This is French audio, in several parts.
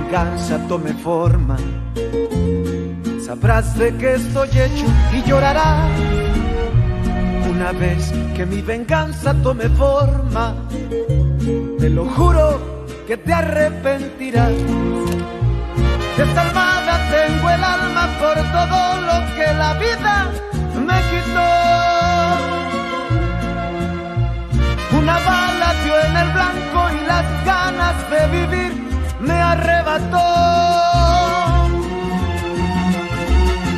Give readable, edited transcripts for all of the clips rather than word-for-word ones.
venganza tome forma, sabrás de qué estoy hecho y llorarás. Una vez que mi venganza tome forma, te lo juro que te arrepentirás. Desalmada tengo el alma por todo lo que la vida me quitó. Una bala dio en el blanco y las ganas de vivir me arrebató.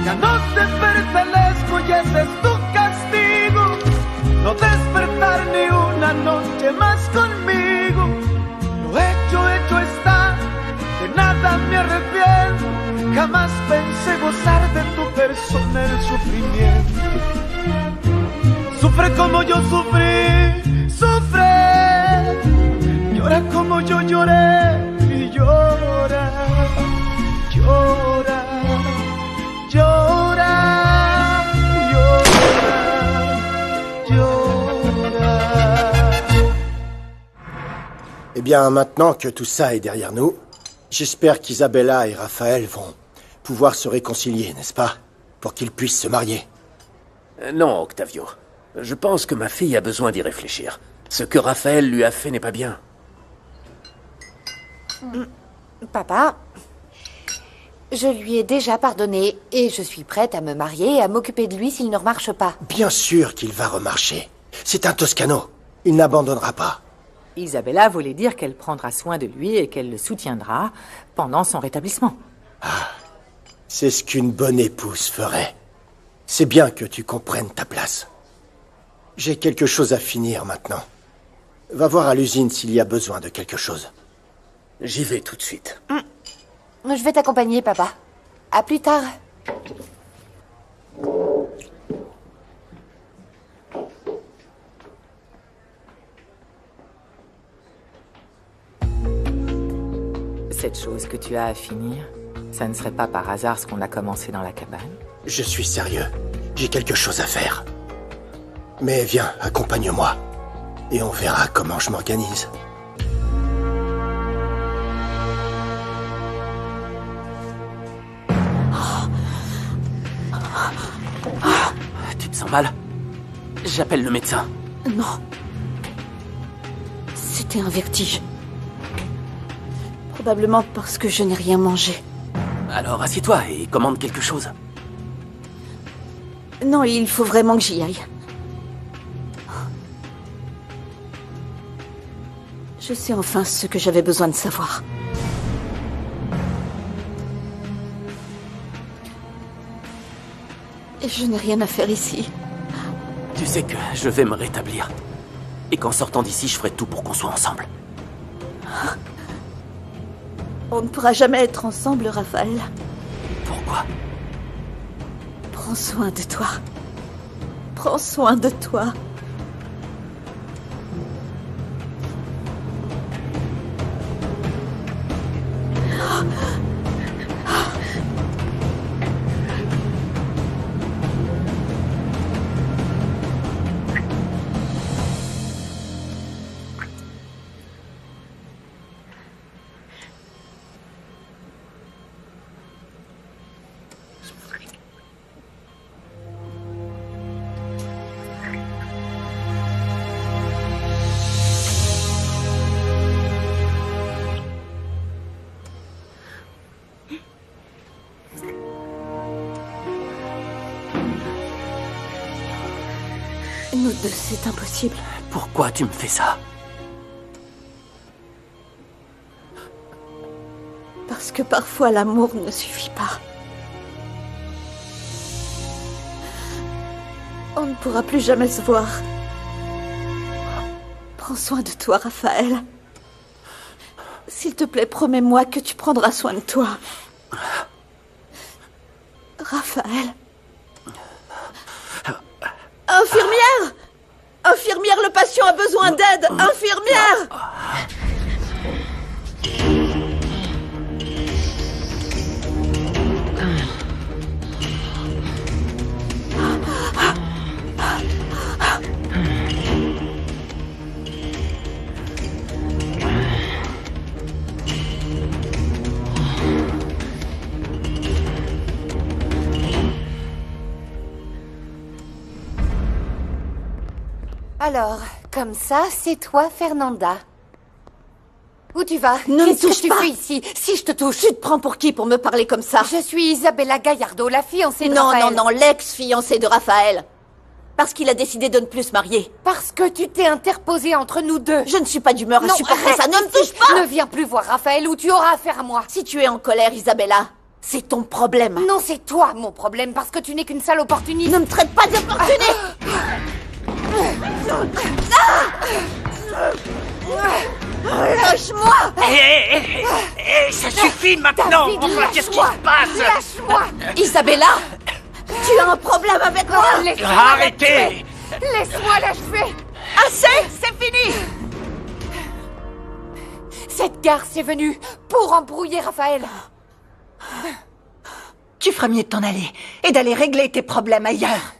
Ya no te pertenezco y ese es tu castigo, no despertar ni una noche más conmigo. Lo hecho está, de nada me arrepiento. Jamás pensé gozar de tu persona el sufrimiento. Sufre como yo sufrí, sufre. Llora como yo lloré y llora, llora, llora, llora, llora. Eh bien, maintenant que tout ça est derrière nous, j'espère qu'Isabella et Raphaël vont pouvoir se réconcilier, n'est-ce pas? Pour qu'ils puissent se marier. Non, Octavio. Je pense que ma fille a besoin d'y réfléchir. Ce que Raphaël lui a fait n'est pas bien. Papa, je lui ai déjà pardonné et je suis prête à me marier et à m'occuper de lui s'il ne remarche pas. Bien sûr qu'il va remarcher. C'est un Toscano. Il n'abandonnera pas. Isabella voulait dire qu'elle prendra soin de lui et qu'elle le soutiendra pendant son rétablissement. C'est ce qu'une bonne épouse ferait. C'est bien que tu comprennes ta place. J'ai quelque chose à finir maintenant. Va voir à l'usine s'il y a besoin de quelque chose. J'y vais tout de suite. Je vais t'accompagner, papa. À plus tard. Cette chose que tu as à finir, ça ne serait pas par hasard ce qu'on a commencé dans la cabane? Je suis sérieux. J'ai quelque chose à faire. Mais viens, accompagne-moi. Et on verra comment je m'organise. Tu te sens mal? J'appelle le médecin. Non. C'était un vertige. Probablement parce que je n'ai rien mangé. Alors assieds-toi et commande quelque chose. Non, il faut vraiment que j'y aille. Je sais enfin ce que j'avais besoin de savoir. Et je n'ai rien à faire ici. Tu sais que je vais me rétablir. Et qu'en sortant d'ici, je ferai tout pour qu'on soit ensemble. On ne pourra jamais être ensemble, Raphaël. Pourquoi? Prends soin de toi. Prends soin de toi. Nous deux, c'est impossible. Pourquoi tu me fais ça? Parce que parfois l'amour ne suffit pas. On ne pourra plus jamais se voir. Prends soin de toi, Raphaël. S'il te plaît, promets-moi que tu prendras soin de toi. Raphaël. Infirmière! Infirmière, le patient a besoin d'aide! Infirmière! Alors, comme ça, c'est toi, Fernanda. Où tu vas? Ne me Qu'est-ce touche que tu pas. fais ici? Si je te touche... Tu te prends pour qui pour me parler comme ça? Je suis Isabella Gallardo, la fiancée de Non, Raphaël. non, non, l'ex-fiancé de Raphaël. Parce qu'il a décidé de ne plus se marier. Parce que tu t'es interposée entre nous deux. Je ne suis pas d'humeur à Non, supporter arrête ça. Ne me touche pas. Ne viens plus voir Raphaël ou tu auras affaire à moi. Si tu es en colère, Isabella, c'est ton problème. Non, c'est toi mon problème, parce que tu n'es qu'une sale opportuniste. Ne me traite pas d'opportuniste. Lâche-moi. Ça suffit maintenant! David, Enfin, qu'est-ce qui lâche-moi. se passe? Lâche-moi. Isabella, tu as un problème avec moi. Laisse-moi la Arrêtez! tuer. Laisse-moi l'achever. Assez, c'est fini. Cette garce est venue pour embrouiller Raphaël. Tu feras mieux de t'en aller et d'aller régler tes problèmes ailleurs.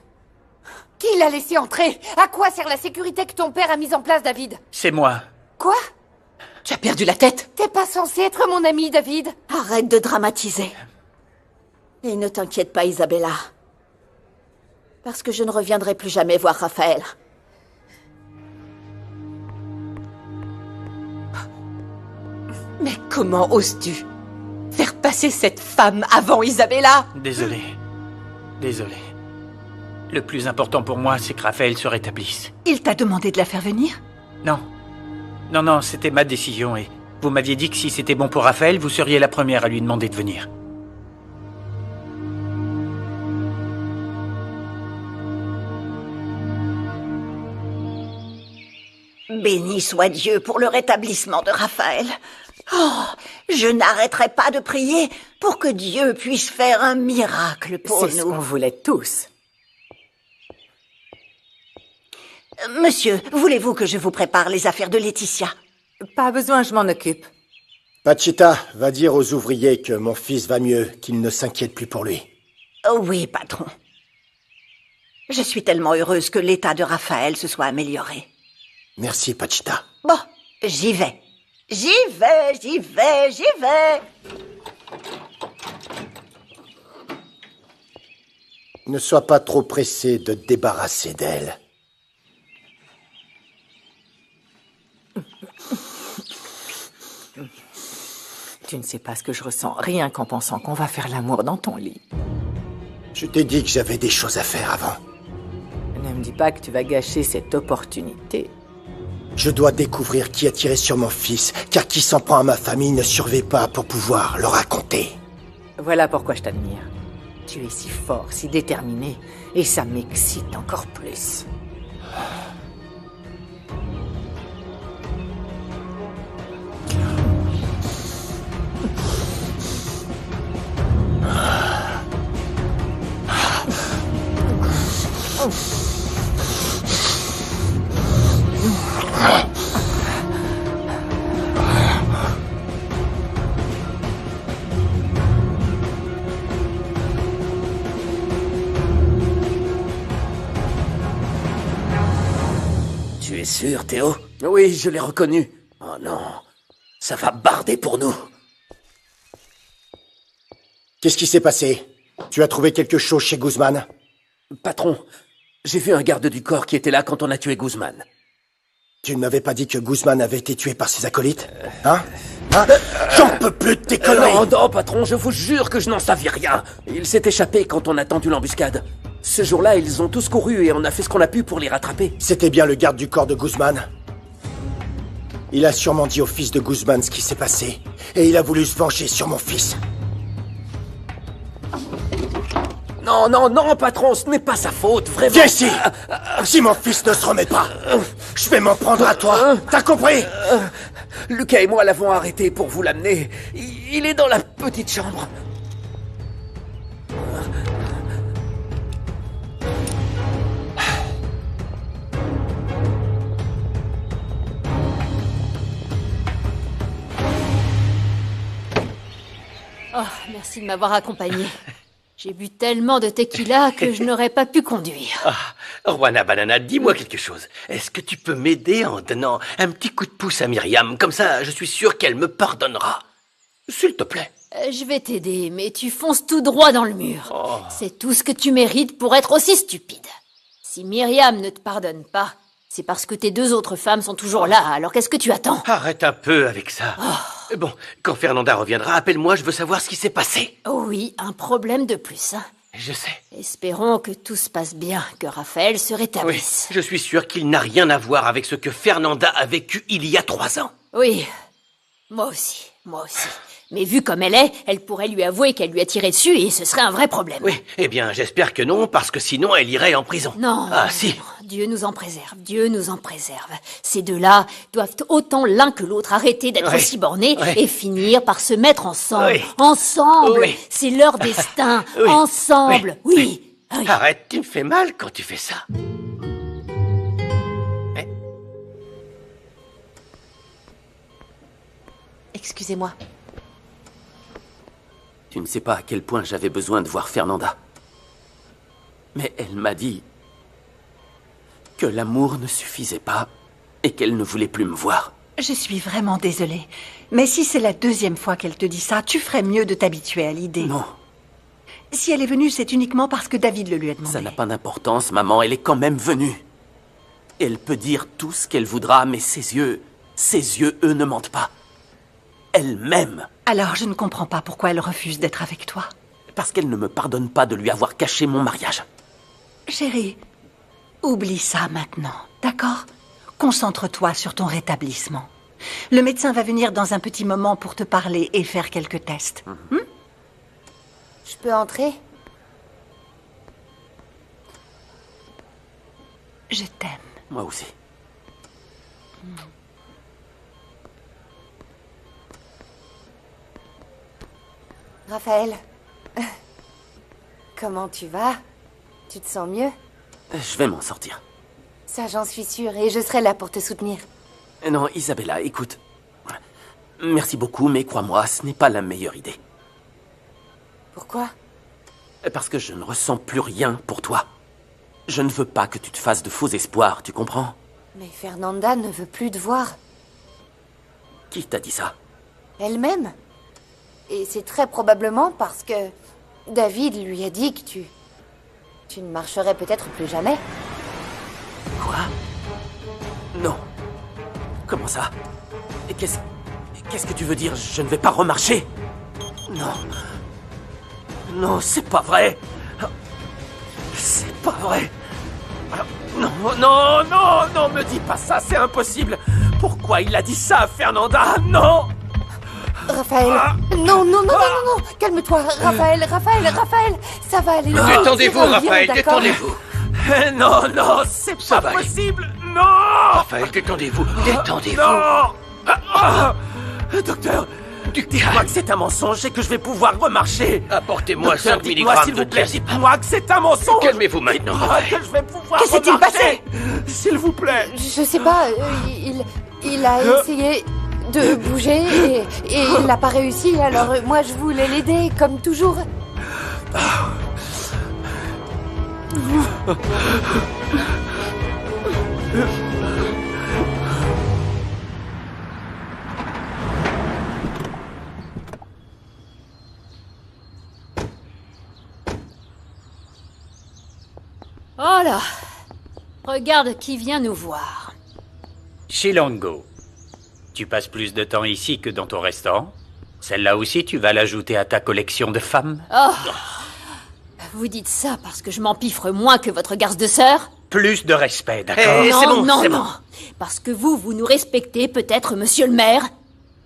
Qui l'a laissé entrer? À quoi sert la sécurité que ton père a mise en place, David? C'est moi. Quoi? Tu as perdu la tête? T'es pas censé être mon ami, David. Arrête de dramatiser. Et ne t'inquiète pas, Isabella. Parce que je ne reviendrai plus jamais voir Raphaël. Mais comment oses-tu faire passer cette femme avant Isabella? Désolé. Désolé. Le plus important pour moi, c'est que Raphaël se rétablisse. Il t'a demandé de la faire venir? Non. Non, non, c'était ma décision et vous m'aviez dit que si c'était bon pour Raphaël, vous seriez la première à lui demander de venir. Béni soit Dieu pour le rétablissement de Raphaël. Oh, je n'arrêterai pas de prier pour que Dieu puisse faire un miracle pour C'est ce nous. qu'on voulait tous. Monsieur, voulez-vous que je vous prépare les affaires de Laetitia? Pas besoin, je m'en occupe. Pachita, va dire aux ouvriers que mon fils va mieux, qu'ils ne s'inquiètent plus pour lui. Oh oui, patron. Je suis tellement heureuse que l'état de Raphaël se soit amélioré. Merci, Pachita. Bon, j'y vais. J'y vais, j'y vais, j'y vais. Ne sois pas trop pressé de te débarrasser d'elle. Tu ne sais pas ce que je ressens, rien qu'en pensant qu'on va faire l'amour dans ton lit. Je t'ai dit que j'avais des choses à faire avant. Ne me dis pas que tu vas gâcher cette opportunité. Je dois découvrir qui a tiré sur mon fils, car qui s'en prend à ma famille ne surveille pas pour pouvoir le raconter. Voilà pourquoi je t'admire. Tu es si fort, si déterminé, et ça m'excite encore plus. Tu es sûr, Théo? Oui, je l'ai reconnu. Oh non, ça va barder pour nous. Qu'est-ce qui s'est passé? Tu as trouvé quelque chose chez Guzman? Patron, j'ai vu un garde du corps qui était là quand on a tué Guzman. Tu ne m'avais pas dit que Guzman avait été tué par ses acolytes? Hein? J'en peux plus de tes conneries! Non, non, patron, je vous jure que je n'en savais rien. Il s'est échappé quand on a tendu l'embuscade. Ce jour-là, ils ont tous couru et on a fait ce qu'on a pu pour les rattraper. C'était bien le garde du corps de Guzman. Il a sûrement dit au fils de Guzman ce qui s'est passé. Et il a voulu se venger sur mon fils. Non, non, non, patron, ce n'est pas sa faute, vraiment. Viens ici! Si mon fils ne se remet pas, je vais m'en prendre à toi. T'as compris? Lucas et moi l'avons arrêté pour vous l'amener. Il est dans la petite chambre. Oh, merci de m'avoir accompagné. J'ai bu tellement de tequila que je n'aurais pas pu conduire. Ah, Juana Banana, dis-moi quelque chose. Est-ce que tu peux m'aider en donnant un petit coup de pouce à Myriam? Comme ça, je suis sûr qu'elle me pardonnera. S'il te plaît. Je vais t'aider, mais tu fonces tout droit dans le mur. Oh. C'est tout ce que tu mérites pour être aussi stupide. Si Myriam ne te pardonne pas, C'est parce que tes 2 autres femmes sont toujours là, alors qu'est-ce que tu attends? Arrête un peu avec ça. Bon, quand Fernanda reviendra, appelle-moi, je veux savoir ce qui s'est passé. Oh oui, un problème de plus, hein. Je sais. Espérons que tout se passe bien, que Raphaël se Oui, rétablisse. je suis sûr qu'il n'a rien à voir avec ce que Fernanda a vécu il y a 3 ans. Oui, moi aussi. Mais vu comme elle est, elle pourrait lui avouer qu'elle lui a tiré dessus et ce serait un vrai problème. Oui, eh bien, j'espère que non, parce que sinon elle irait en prison. Non. Ah, si. Non, Dieu nous en préserve, Dieu nous en préserve. Ces 2-là doivent autant l'un que l'autre arrêter d'être Oui. aussi bornés Oui. et finir par se mettre ensemble. Oui. Ensemble. Oui. C'est leur destin. Oui. Ensemble. Oui. Oui. Arrête, tu me fais mal quand tu fais ça. Excusez-moi. Tu ne sais pas à quel point j'avais besoin de voir Fernanda. Mais elle m'a dit que l'amour ne suffisait pas et qu'elle ne voulait plus me voir. Je suis vraiment désolée. Mais si c'est la 2e fois qu'elle te dit ça, tu ferais mieux de t'habituer à l'idée. Non, Si elle est venue, c'est uniquement parce que David le lui a demandé. ça n'a pas d'importance, maman, elle est quand même venue. Elle peut dire tout ce qu'elle voudra, mais ses yeux, eux, ne mentent pas. Elle m'aime, Alors je ne comprends pas pourquoi elle refuse d'être avec toi. parce qu'elle ne me pardonne pas de lui avoir caché mon mariage. Chérie, oublie ça maintenant, d'accord? Concentre-toi sur ton rétablissement. Le médecin va venir dans un petit moment pour te parler et faire quelques tests. Je peux entrer? Je t'aime. Moi aussi. Raphaël. Comment tu vas? Tu te sens mieux? Je vais m'en sortir. Ça, j'en suis sûre, et je serai là pour te soutenir. Non, Isabella, écoute. Merci beaucoup, mais crois-moi, ce n'est pas la meilleure idée. Pourquoi? Parce que je ne ressens plus rien pour toi. Je ne veux pas que tu te fasses de faux espoirs, tu comprends? Mais Fernanda ne veut plus te voir. Qui t'a dit ça? Elle-même. Et c'est très probablement parce que David lui a dit que tu ne marcherais peut-être plus jamais. Quoi? Non. Comment ça? Et qu'est-ce que tu veux dire? Je ne vais pas remarcher? Non. Non, c'est pas vrai. C'est pas vrai. Non, non, non, non, me dis pas ça, c'est impossible. Pourquoi il a dit ça à Fernanda? Non! Raphaël. Non, non, non, non, non, non. Calme-toi, Raphaël, ça va aller. Détendez-vous, Ça va bien, Raphaël, d'accord? détendez-vous. Non, non, c'est Ça pas va aller. possible. Non! Raphaël, détendez-vous, détendez-vous. Non! Docteur, dites-moi que c'est un mensonge et que je vais pouvoir remarcher. Apportez-moi Docteur, 5 dites-moi, mg s'il de vous plaît, diazépam. dites-moi que c'est un mensonge. Calmez-vous maintenant, Dites-moi Raphaël. que je vais pouvoir Que s'est-il remarcher. S'il vous plaît. Je sais pas, il a essayé de bouger et il n'a pas réussi, alors moi je voulais l'aider, comme toujours. Oh là! Regarde qui vient nous voir. Shilongo, tu passes plus de temps ici que dans ton restaurant? Celle-là aussi, tu vas l'ajouter à ta collection de femmes? Oh! Vous dites ça parce que je m'empiffre moins que votre garce de sœur? Plus de respect, d'accord? Eh, c'est Non, bon, non, c'est non. bon. Parce que vous nous respectez peut-être, monsieur le maire?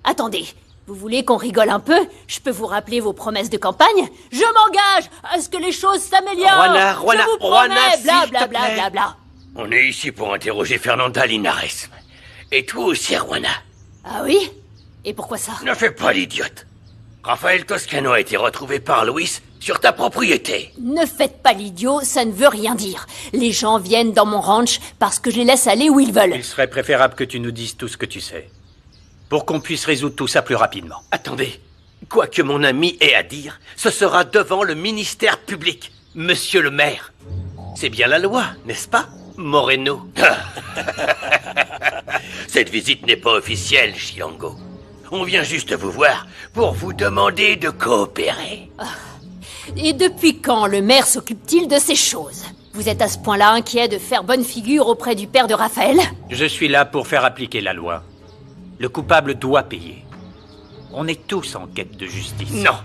Attendez, vous voulez qu'on rigole un peu? Je peux vous rappeler vos promesses de campagne? Je m'engage à ce que les choses s'améliorent! Juana, Je vous promets, Juana, s'il bla te bla bla plaît. bla bla. On est ici pour interroger Fernanda Linares. Et toi aussi, Juana. Ah oui? Et pourquoi ça? Ne fais pas l'idiote. Raphaël Toscano a été retrouvé par Louis sur ta propriété. Ne faites pas l'idiot, ça ne veut rien dire. Les gens viennent dans mon ranch parce que je les laisse aller où ils veulent. Il serait préférable que tu nous dises tout ce que tu sais. Pour qu'on puisse résoudre tout ça plus rapidement. Attendez. Quoi que mon ami ait à dire, ce sera devant le ministère public, monsieur le maire. C'est bien la loi, n'est-ce pas, Moreno? Cette visite n'est pas officielle, Shilongo. On vient juste vous voir pour vous demander de coopérer. Et depuis quand le maire s'occupe-t-il de ces choses? Vous êtes à ce point-là inquiet de faire bonne figure auprès du père de Raphaël? Je suis là pour faire appliquer la loi. Le coupable doit payer. On est tous en quête de justice. Non.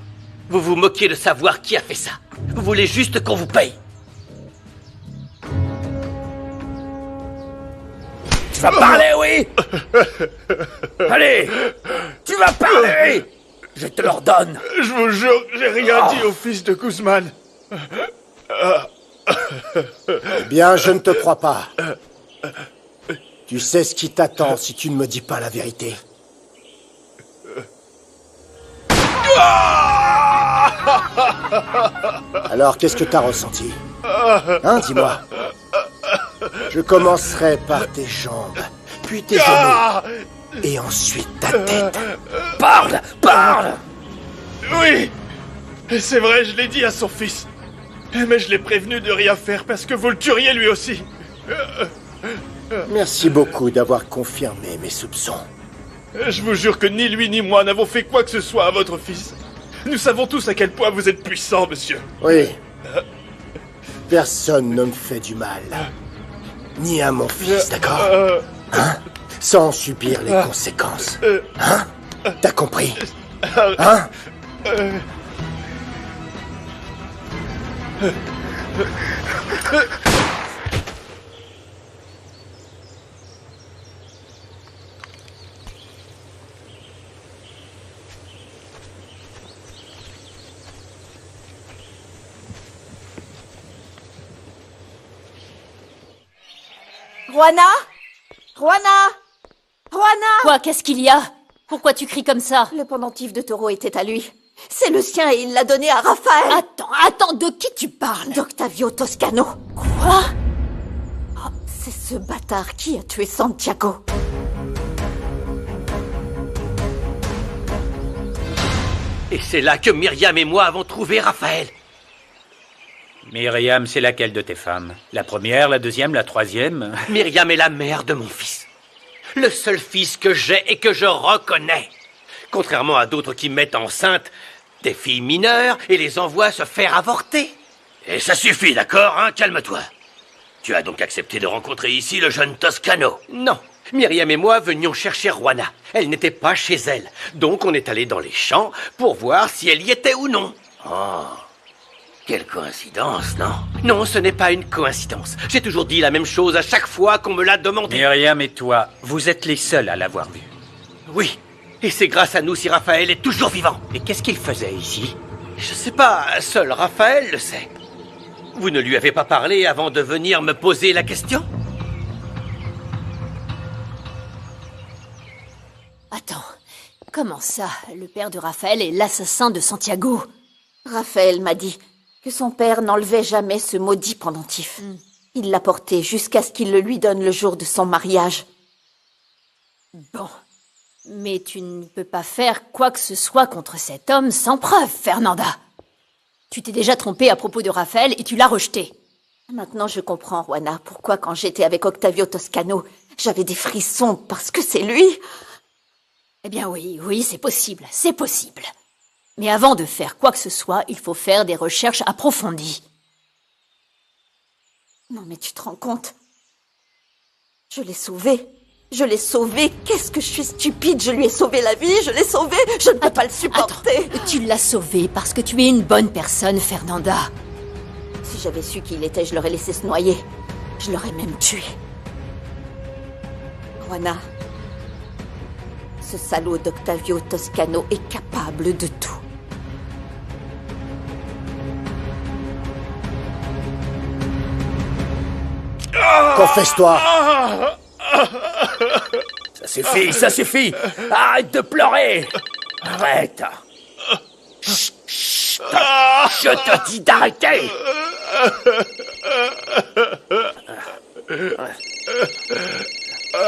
Vous vous moquez de savoir qui a fait ça. Vous voulez juste qu'on vous paye. Tu vas parler, oui? Allez, tu vas parler! Je te l'ordonne. Je vous jure, j'ai rien dit au fils de Guzman. Eh bien, je ne te crois pas. Tu sais ce qui t'attend si tu ne me dis pas la vérité. Alors, qu'est-ce que t'as ressenti? Hein, dis-moi. Je commencerai par tes jambes, puis tes genoux, et ensuite ta tête. Parle, parle! Oui, c'est vrai, je l'ai dit à son fils. Mais je l'ai prévenu de rien faire parce que vous le tueriez lui aussi. Merci beaucoup d'avoir confirmé mes soupçons. Je vous jure que ni lui ni moi n'avons fait quoi que ce soit à votre fils. Nous savons tous à quel point vous êtes puissant, monsieur. Oui. Personne ne me fait du mal. Ni à mon fils, d'accord? Hein? Sans subir les conséquences. Hein? T'as compris? Hein? Juana? Juana? Juana? Quoi? Qu'est-ce qu'il y a? Pourquoi tu cries comme ça? Le pendentif de taureau était à lui. C'est le sien et il l'a donné à Raphaël. Attends, de qui tu parles? D'Octavio Toscano. Quoi? Oh, c'est ce bâtard qui a tué Santiago. Et c'est là que Myriam et moi avons trouvé Raphaël. Myriam, c'est laquelle de tes femmes? La première, la deuxième, la troisième? Myriam est la mère de mon fils. Le seul fils que j'ai et que je reconnais. Contrairement à d'autres qui mettent enceintes des filles mineures et les envoient se faire avorter. Et ça suffit, d'accord, hein? Calme-toi. Tu as donc accepté de rencontrer ici le jeune Toscano? Non. Myriam et moi venions chercher Juana. Elle n'était pas chez elle. Donc on est allé dans les champs pour voir si elle y était ou non. Oh, quelle coïncidence, non? Non, ce n'est pas une coïncidence. J'ai toujours dit la même chose à chaque fois qu'on me l'a demandé. Myriam et toi, vous êtes les seuls à l'avoir vu. Oui, et c'est grâce à nous si Raphaël est toujours vivant. Et qu'est-ce qu'il faisait ici? Je sais pas, seul Raphaël le sait. Vous ne lui avez pas parlé avant de venir me poser la question? Attends, comment ça? Le père de Raphaël est l'assassin de Santiago? Raphaël m'a dit que son père n'enlevait jamais ce maudit pendentif. Il l'a porté jusqu'à ce qu'il le lui donne le jour de son mariage. Bon. Mais tu ne peux pas faire quoi que ce soit contre cet homme sans preuve, Fernanda. Tu t'es déjà trompée à propos de Raphaël et tu l'as rejeté. Maintenant je comprends, Juana, pourquoi quand j'étais avec Octavio Toscano, j'avais des frissons parce que c'est lui. Eh bien oui, c'est possible, c'est possible. Mais avant de faire quoi que ce soit, il faut faire des recherches approfondies. Non mais tu te rends compte? Je l'ai sauvé. Je l'ai sauvé. Qu'est-ce que je suis stupide. Je lui ai sauvé la vie. Je l'ai sauvé. Je ne peux pas le supporter. Tu l'as sauvé parce que tu es une bonne personne, Fernanda. Si j'avais su qui il était, je l'aurais laissé se noyer. Je l'aurais même tué. Juana, ce salaud d'Octavio Toscano est capable de tout. Confesse-toi. Ça suffit. Arrête de pleurer. Arrête. Chut, chut. Je te dis d'arrêter.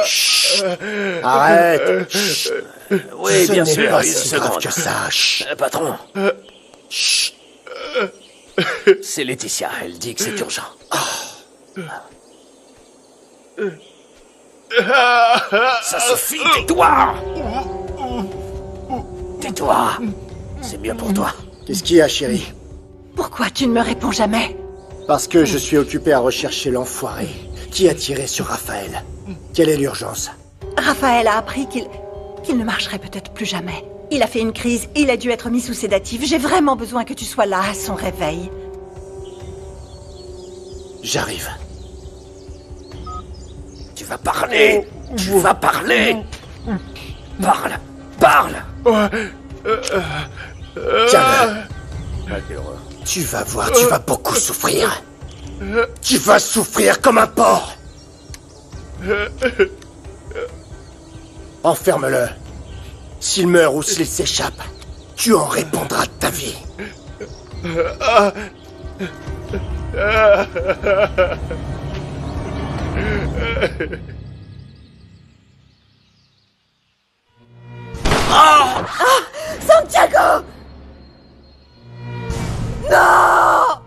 Chut. Arrête. Chut. Oui, bien sûr. Pas si grave que ça. Chut. Patron. Chut. C'est Laetitia. Elle dit que c'est urgent. Ça suffit, tais-toi. C'est mieux pour toi. Qu'est-ce qu'il y a, chérie? Pourquoi tu ne me réponds jamais? Parce que je suis occupé à rechercher l'enfoiré qui a tiré sur Raphaël. Quelle est l'urgence? Raphaël a appris qu'il ne marcherait peut-être plus jamais. Il a fait une crise, il a dû être mis sous sédatif. J'ai vraiment besoin que tu sois là à son réveil. J'arrive. Tu vas parler. Tu vas parler. Parle. Parle. Tiens-le. Tu vas voir, tu vas beaucoup souffrir. Tu vas souffrir comme un porc. Enferme-le. S'il meurt ou s'il s'échappe, tu en répondras de ta vie. Santiago! Non!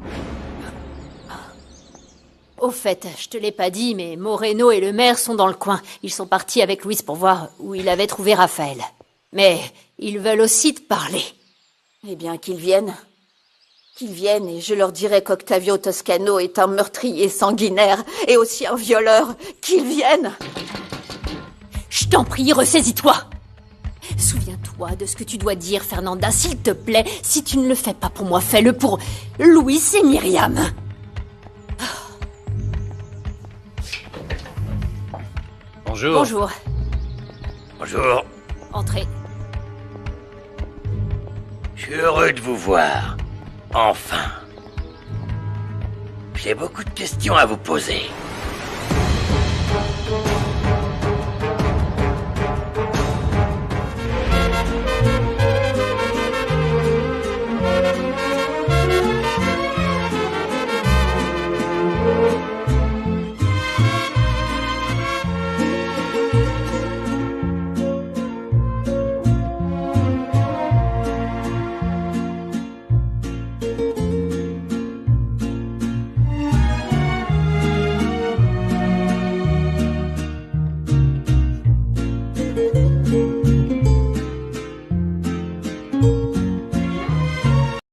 Au fait, je te l'ai pas dit, mais Moreno et le maire sont dans le coin. Ils sont partis avec Louis pour voir où il avait trouvé Raphaël. Mais ils veulent aussi te parler. Eh bien, qu'ils viennent. Qu'ils viennent et je leur dirai qu'Octavio Toscano est un meurtrier sanguinaire et aussi un violeur. Qu'ils viennent! Je t'en prie, ressaisis-toi. Souviens-toi de ce que tu dois dire, Fernanda, s'il te plaît. Si tu ne le fais pas pour moi, fais-le pour Louis et Myriam. Bonjour. Bonjour. Bonjour. Entrez. Je suis heureux de vous voir. Enfin. J'ai beaucoup de questions à vous poser.